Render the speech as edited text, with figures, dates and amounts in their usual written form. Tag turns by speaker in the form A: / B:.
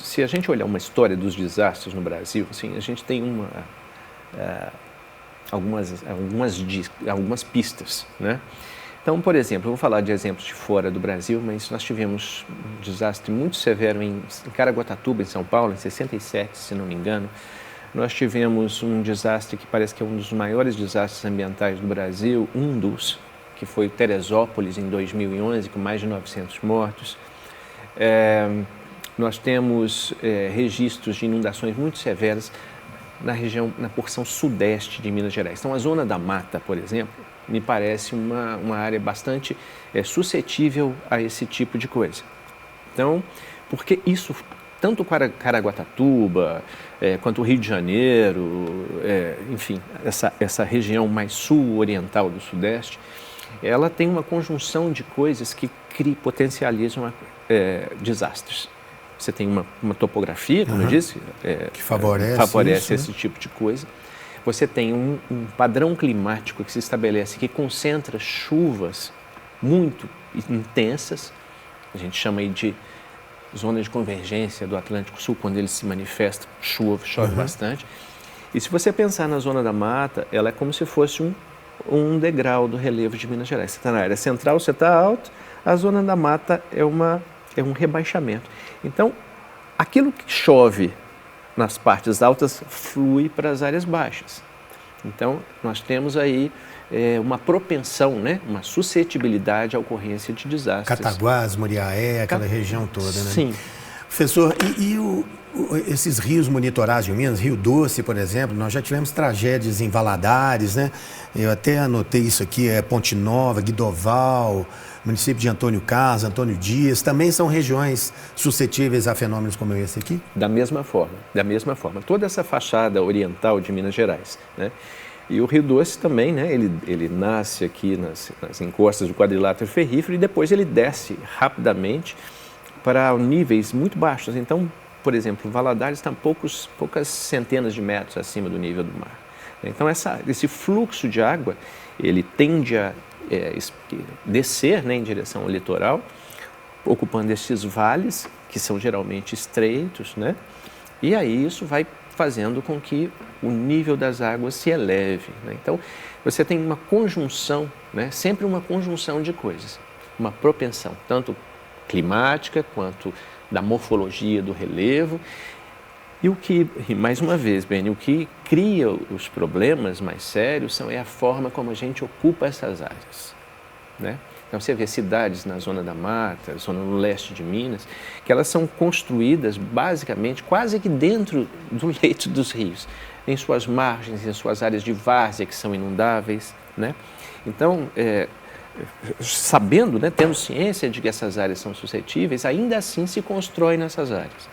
A: se a gente olhar uma história dos desastres no Brasil, assim, a gente tem algumas pistas, né? Então, por exemplo, eu vou falar de exemplos de fora do Brasil, mas nós tivemos um desastre muito severo em Caraguatatuba, em São Paulo, em 67, se não me engano. Nós tivemos um desastre que parece que é um dos maiores desastres ambientais do Brasil, que foi Teresópolis, em 2011, com mais de 900 mortos. Nós temos registros de inundações muito severas na porção sudeste de Minas Gerais. Então, a zona da mata, por exemplo, me parece uma área bastante suscetível a esse tipo de coisa. Então, porque isso, tanto Caraguatatuba, quanto o Rio de Janeiro, enfim, essa região mais sul-oriental do Sudeste, ela tem uma conjunção de coisas que potencializam desastres. Você tem uma topografia, como eu disse,
B: que favorece
A: esse tipo de coisa. Você tem um padrão climático que se estabelece, que concentra chuvas muito intensas, a gente chama aí de zona de convergência do Atlântico Sul, quando ele se manifesta, chove bastante. E se você pensar na zona da mata, ela é como se fosse um degrau do relevo de Minas Gerais. Você está na área central, você está alto, a zona da mata é um rebaixamento. Então, aquilo que chove nas partes altas flui para as áreas baixas. Então, nós temos aí uma propensão, né? Uma suscetibilidade à ocorrência de desastres.
B: Cataguás, Muriaé, aquela região toda, né?
A: Sim.
B: Professor, esses rios monitorados em Minas, Rio Doce, por exemplo, nós já tivemos tragédias em Valadares, né? Eu até anotei isso aqui, Ponte Nova, Guidoval, município de Antônio Carlos, Antônio Dias, também são regiões suscetíveis a fenômenos como esse aqui?
A: Da mesma forma. Toda essa fachada oriental de Minas Gerais, né? E o Rio Doce também, né? Ele nasce aqui nas encostas do quadrilátero ferrífero e depois ele desce rapidamente para níveis muito baixos. Então, por exemplo, Valadares está poucas centenas de metros acima do nível do mar. Então, esse fluxo de água, ele tende a descer, né, em direção ao litoral, ocupando esses vales, que são geralmente estreitos, né? E aí isso vai fazendo com que o nível das águas se eleve, né? Então, você tem uma conjunção, né, sempre uma conjunção de coisas, uma propensão, tanto climática quanto da morfologia do relevo. E mais uma vez, Beni, o que cria os problemas mais sérios é a forma como a gente ocupa essas áreas, né? Então, você vê cidades na zona da mata, zona no leste de Minas, que elas são construídas basicamente quase que dentro do leito dos rios, em suas margens, em suas áreas de várzea que são inundáveis, né? Então, sabendo, né, tendo ciência de que essas áreas são suscetíveis, ainda assim se constrói nessas áreas.